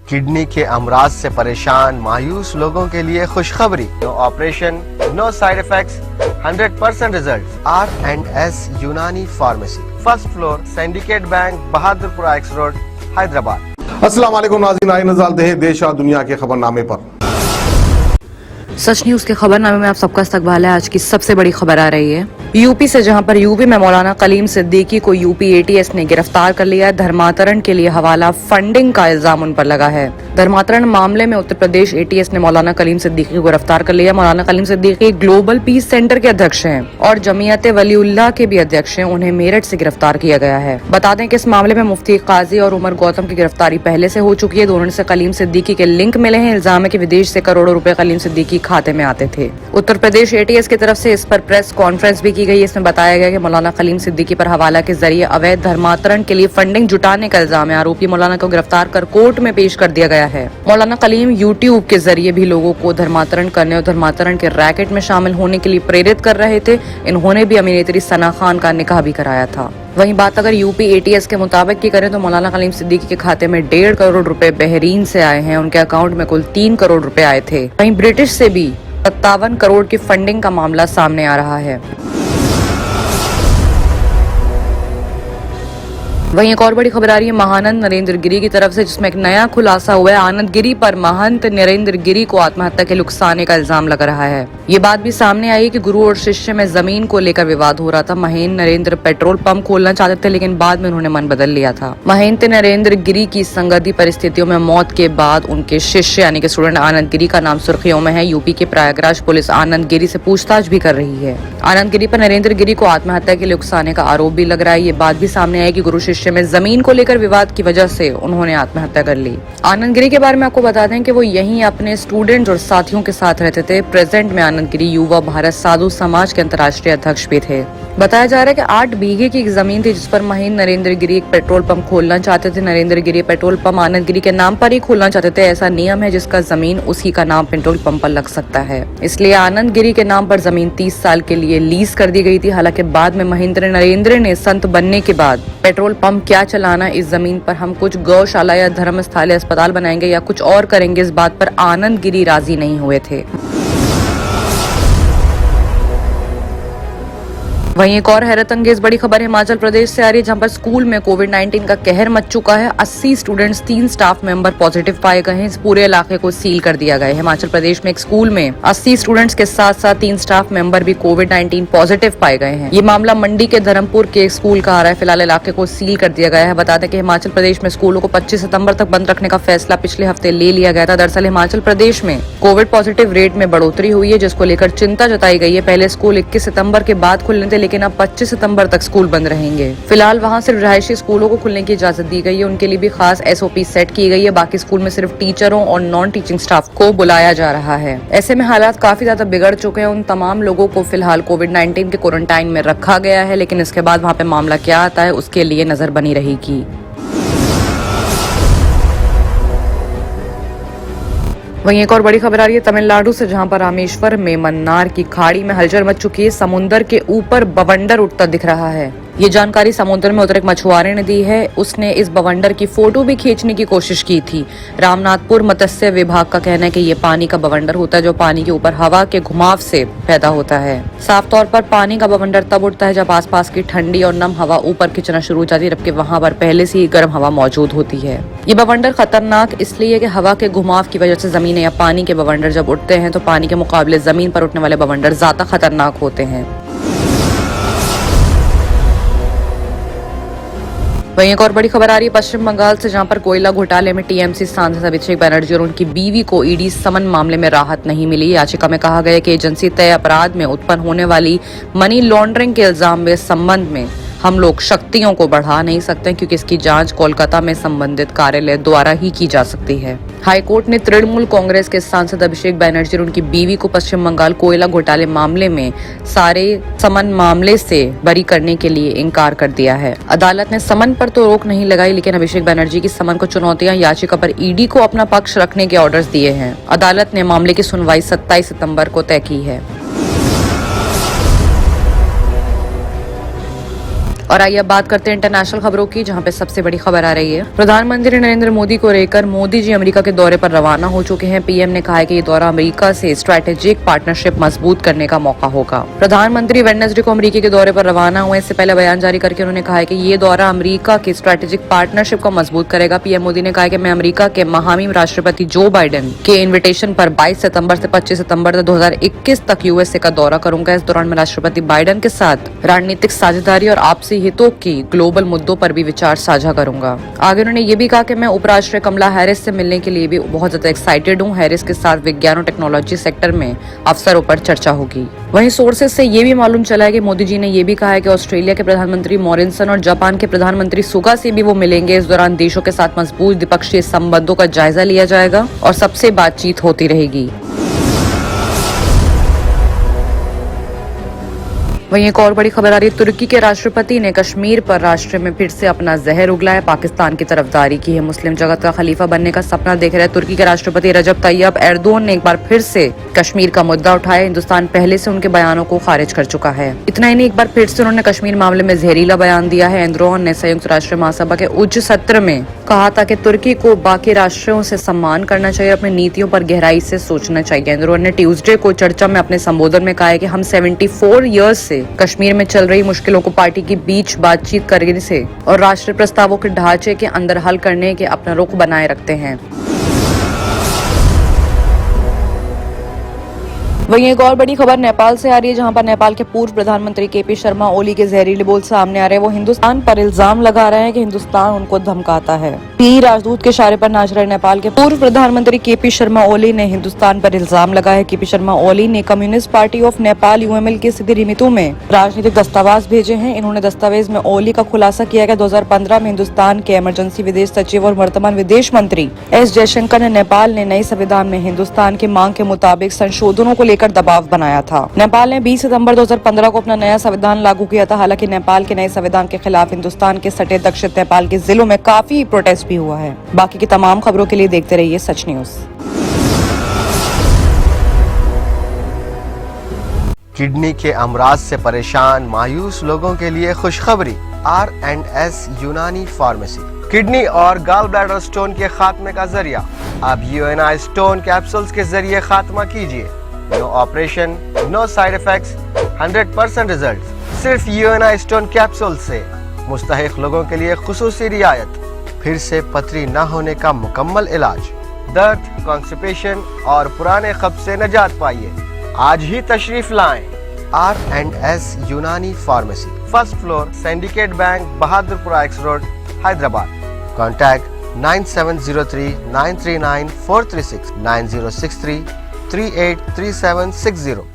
Kidney के अमराज से परेशान मायूस लोगों के लिए खुशखबरी। No operation, no side effects, 100% result. R&S Unani pharmacy, first floor, Syndicate Bank, Bahadurpura X road, Hyderabad. अस्सलाम वालेकुम नाज़रीन, आइए नज़र डालते हैं देश और दुनिया के खबरनामे पर। सच न्यूज के खबरनामे में आप सबका इस्तकबाल है। आज की सबसे बड़ी खबर आ रही है यूपी से, जहां पर यूपी में मौलाना कलीम सिद्दीकी को यूपी ATS ने गिरफ्तार कर लिया। धर्मांतरण के लिए हवाला फंडिंग का इल्जाम उन पर लगा है। धर्मांतरण मामले में उत्तर प्रदेश ATS ने मौलाना कलीम सिद्दीकी को गिरफ्तार कर लिया। मौलाना Kaleem Siddiqui global peace centre के अध्यक्ष हैं और जमीयत वलीउल्लाह के भी अध्यक्ष हैं। उन्हें मेरठ से गिरफ्तार किया गया है। बता दें कि इस मामले में मुफ्ती काजी और उमर गौतम की गिरफ्तारी पहले से हो चुकी है। दोनों से कलीम सिद्दीकी के लिंक मिले हैं। इल्जाम है कि विदेश से करोड़ों रुपए कलीम सिद्दीकी खाते में आते थे। उत्तर प्रदेश ATS की तरफ से इस पर प्रेस कॉन्फ्रेंस भी की गई। इसमें बताया गया कि मौलाना कलीम सिद्दीकी पर हवाला के जरिए अवैध धर्मांतरण के लिए फंडिंग जुटाने का इल्जाम है। आरोपी मौलाना को गिरफ्तार कर कोर्ट में पेश कर दिया गया है। मौलाना कलीम YouTube के जरिए भी लोगों को धर्मांतरण करने और धर्मांतरण के रैकेट में शामिल होने के लिए प्रेरित कर रहे थे। इन्होंने भी अभिनेत्री सना खान का निकाह भी कराया था। वहीं बात अगर यूपी ATS के मुताबिक की करें तो मौलाना कलीम सिद्दीकी के खाते में 1.5 करोड़ रुपए बहरीन से आए हैं। उनके अकाउंट में कुल 3 करोड़ रुपए आए थे। वहीं ब्रिटिश से भी 57 करोड़ की फंडिंग का मामला सामने आ रहा है। वहीं एक और बड़ी खबर आ रही है महानंद नरेंद्र गिरी की तरफ से, जिसमें एक नया खुलासा हुआ है। आनंद गिरी पर महंत नरेंद्र गिरी को आत्महत्या के लुकसाने का इल्जाम लग रहा है। ये बात भी सामने आई कि गुरु और शिष्य में जमीन को लेकर विवाद हो रहा था। महेंद्र नरेंद्र पेट्रोल पंप खोलना चाहते थे, लेकिन बाद में उन्होंने मन बदल लिया था। महेंद्र नरेंद्र गिरी की संगति परिस्थितियों में मौत के बाद उनके शिष्य यानी कि स्टूडेंट आनंद गिरी का नाम सुर्खियों में है। यूपी के प्रयागराज पुलिस आनंद गिरी से पूछताछ भी कर रही है। आनंद गिरी पर नरेंद्र गिरी को आत्महत्या के लिए उकसाने का आरोप भी लग रहा है। ये बात भी सामने आई कि गुरु शिष्य में जमीन को लेकर विवाद की वजह से उन्होंने आत्महत्या कर ली। आनंद गिरी के बारे में आपको बता दें कि वो यहीं अपने स्टूडेंट्स और साथियों के साथ रहते थे। प्रेजेंट में आनंद गिरी युवा भारत साधु समाज के अंतर्राष्ट्रीय अध्यक्ष भी थे। बताया जा रहा है कि 8 बीघे की एक जमीन थी जिस पर महेंद्र नरेंद्र गिरी एक पेट्रोल पंप खोलना चाहते थे। नरेंद्र गिरी पेट्रोल पंप आनंद गिरी के नाम पर ही खोलना चाहते थे। ऐसा नियम है जिसका जमीन उसी का नाम पेट्रोल पंप पर लग सकता है। इसलिए आनंद गिरी के नाम पर जमीन 30 साल के लिए लीज कर दी गई थी। हालांकि बाद में महेंद्र नरेंद्र ने संत बनने के बाद पेट्रोल पंप क्या चलाना, इस जमीन पर हम कुछ गौशाला या धर्मस्थल अस्पताल बनाएंगे या कुछ और करेंगे, इस बात पर आनंद गिरी राजी नहीं हुए थे। वहीं एक और हैरत अंगेज बड़ी खबर हिमाचल प्रदेश से आ रही है, जहां पर स्कूल में कोविड-19 का कहर मच चुका है। 80 स्टूडेंट्स, 3 स्टाफ मेंबर पॉजिटिव पाए गए हैं। इस पूरे इलाके को सील कर दिया गया है। हिमाचल प्रदेश में एक स्कूल में 80 स्टूडेंट्स के साथ साथ 3 स्टाफ मेंबर भी कोविड-19 पॉजिटिव पाए गए हैं। ये मामला मंडी के धर्मपुर के स्कूल का आ रहा है। फिलहाल इलाके को सील कर दिया गया है। बता दें कि हिमाचल प्रदेश में स्कूलों को 25 सितंबर तक बंद रखने का फैसला पिछले हफ्ते ले लिया गया था। दरअसल हिमाचल प्रदेश में कोविड पॉजिटिव रेट में बढ़ोतरी हुई है, जिसको लेकर चिंता जताई गई है। पहले स्कूल 21 सितंबर के बाद खुलने थे, लेकिन अब 25 सितंबर तक स्कूल बंद रहेंगे। फिलहाल वहां सिर्फ रहायशी स्कूलों को खुलने की इजाजत दी गई है। उनके लिए भी खास SOP सेट की गई है। बाकी स्कूल में सिर्फ टीचरों और नॉन टीचिंग स्टाफ को बुलाया जा रहा है। ऐसे में हालात काफी ज्यादा बिगड़ चुके हैं। उन तमाम लोगों को फिलहाल कोविड-19 के क्वारंटाइन में रखा गया है, लेकिन इसके बाद वहां पे मामला क्या आता है उसके लिए नजर बनी रहेगी। वहीं एक और बड़ी खबर आ रही है तमिलनाडु से, जहां पर रामेश्वर में मन्नार की खाड़ी में हलचल मच चुकी है। समुद्र के ऊपर बवंडर उठता दिख रहा है। ये जानकारी समुद्र में उतरे एक मछुआरे ने दी है। उसने इस बवंडर की फोटो भी खींचने की कोशिश की थी। रामनाथपुर मत्स्य विभाग का कहना है कि ये पानी का बवंडर होता है जो पानी के ऊपर हवा के घुमाव से पैदा होता है। साफ तौर पर पानी का बवंडर तब उठता है जब आसपास की ठंडी और नम हवा ऊपर खिंचना शुरू हो जाती है, जबकि वहां पर पहले से ही गर्म हवा मौजूद होती है। ये बवंडर खतरनाक इसलिए कि हवा के घुमाव की वजह से जमीन या पानी के बवंडर जब उठते हैं तो पानी के मुकाबले जमीन पर उठने वाले बवंडर ज्यादा खतरनाक होते हैं। वहीं एक और बड़ी खबर आ रही है पश्चिम बंगाल से, जहां पर कोयला घोटाले में TMC सांसद अभिषेक बनर्जी और उनकी बीवी को ED समन मामले में राहत नहीं मिली। याचिका में कहा गया कि एजेंसी तय अपराध में उत्पन्न होने वाली मनी लॉन्ड्रिंग के इल्जाम के संबंध में हम लोग शक्तियों को बढ़ा नहीं सकते, क्योंकि इसकी जांच कोलकाता में संबंधित कार्यालय द्वारा ही की जा सकती है। हाईकोर्ट ने तृणमूल कांग्रेस के सांसद अभिषेक बनर्जी और उनकी बीवी को पश्चिम बंगाल कोयला घोटाले मामले में सारे समन मामले से बरी करने के लिए इनकार कर दिया है। अदालत ने समन पर तो रोक नहीं लगाई, लेकिन अभिषेक बनर्जी की समन को चुनौतियां याचिका पर ED को अपना पक्ष रखने के ऑर्डर्स दिए हैं। अदालत ने मामले की सुनवाई 27 सितंबर को तय की है। और आइए अब बात करते हैं इंटरनेशनल खबरों की, जहां पे सबसे बड़ी खबर आ रही है। प्रधानमंत्री नरेंद्र मोदी को लेकर मोदी जी अमेरिका के दौरे पर रवाना हो चुके हैं। पीएम ने कहा है कि ये दौरा अमेरिका से स्ट्रैटेजिक पार्टनरशिप मजबूत करने का मौका होगा। प्रधानमंत्री वेडनेसडे को अमेरिका के दौरे पर रवाना हुए। इससे पहले बयान जारी करके उन्होंने कहा है कि ये दौरा अमेरिका की स्ट्रैटेजिक पार्टनरशिप को मजबूत करेगा। पीएम मोदी ने कहा कि मैं अमेरिका के महामहिम राष्ट्रपति जो बाइडेन के इन्विटेशन पर 22 सितंबर से 25 सितंबर 2021 तक यूएसए का दौरा करूंगा। इस दौरान मैं राष्ट्रपति बाइडेन के साथ रणनीतिक साझेदारी और आपसी हितों की ग्लोबल मुद्दों पर भी विचार साझा करूंगा। आगे उन्होंने ये भी कहा कि मैं उपराष्ट्रपति कमला हैरिस से मिलने के लिए भी बहुत ज्यादा एक्साइटेड हूँ। हैरिस के साथ विज्ञान और टेक्नोलॉजी सेक्टर में अवसरों पर चर्चा होगी। वहीं सोर्सेज से ये भी मालूम चला है कि मोदी जी ने ये भी कहा है कि ऑस्ट्रेलिया के प्रधानमंत्री मॉरिसन और जापान के प्रधानमंत्री सुगा से भी वो मिलेंगे। इस दौरान देशों के साथ मजबूत द्विपक्षीय संबंधों का जायजा लिया जाएगा और सबसे बातचीत होती रहेगी। वहीं एक और बड़ी खबर आ रही है। तुर्की के राष्ट्रपति ने कश्मीर पर राष्ट्र में फिर से अपना जहर उगलाया, पाकिस्तान की तरफदारी की है। मुस्लिम जगत का खलीफा बनने का सपना देख रहे तुर्की के राष्ट्रपति रजब तैयब एर्दोगन ने एक बार फिर से कश्मीर का मुद्दा उठाया। हिंदुस्तान पहले से उनके बयानों को खारिज कर चुका है। इतना ही नहीं, एक बार फिर से उन्होंने कश्मीर मामले में जहरीला बयान दिया है। एर्दोगन ने संयुक्त राष्ट्र महासभा के उच्च सत्र में कहा था कि तुर्की को बाकी राष्ट्रों से सम्मान करना चाहिए, अपनी नीतियों पर गहराई से सोचना चाहिए। एर्दोगन ने ट्यूसडे को चर्चा में अपने संबोधन में कहा है कि हम 74 ईयर्स से कश्मीर में चल रही मुश्किलों को पार्टी के बीच बातचीत करने से और राष्ट्रीय प्रस्तावों के ढांचे के अंदर हल करने के अपना रुख बनाए रखते हैं। वहीं एक और बड़ी खबर नेपाल से आ रही है, जहां पर नेपाल के पूर्व प्रधानमंत्री केपी शर्मा ओली के जहरीले बोल सामने आ रहे हैं। वो हिंदुस्तान पर इल्जाम लगा रहे हैं कि हिंदुस्तान उनको धमकाता है। पी राजदूत के इशारे पर नाच रहे नेपाल के पूर्व प्रधानमंत्री केपी शर्मा ओली ने हिंदुस्तान पर इल्जाम लगाया है। केपी शर्मा ओली ने communist party of Nepal UML की स्थिति रिमितों में राजनीतिक दस्तावेज भेजे हैं। इन्होंने दस्तावेज में ओली का खुलासा किया कि 2015 में हिंदुस्तान के इमरजेंसी विदेश सचिव और वर्तमान विदेश मंत्री एस जयशंकर ने नेपाल ने नए संविधान में हिंदुस्तान की मांग के मुताबिक संशोधनों को लेकर दबाव बनाया था। नेपाल ने 20 सितंबर 2015 को अपना नया संविधान लागू किया था। हालांकि नेपाल के नए संविधान के खिलाफ हिंदुस्तान के सटे दक्षिण नेपाल के जिलों में काफी प्रोटेस्ट भी हुआ है। बाकी की तमाम खबरों के लिए देखते रहिए सच न्यूज। किडनी के अमराज से परेशान मायूस लोगों के लिए खुशखबरी। R&S यूनानी फार्मेसी किडनी और गॉल ब्लैडर स्टोन के खात्मे का जरिया। अब UNI स्टोन कैप्सूल्स के जरिए खात्मा कीजिए। No operation, no side effects, 100% result. सिर्फ UNI स्टोन कैप्सूल से मुस्तहिक लोगों के लिए खुसूसी रियायत। फिर से पथरी न होने का मुकम्मल इलाज। दर्द, कॉन्स्टिपेशन और पुराने कब्ज से निजात पाइए। आज ही तशरीफ लाएं। R&S Unani pharmacy, first floor, Syndicate Bank, Bahadurpura X road, Hyderabad. Contact 9703 939 436 9063 383760।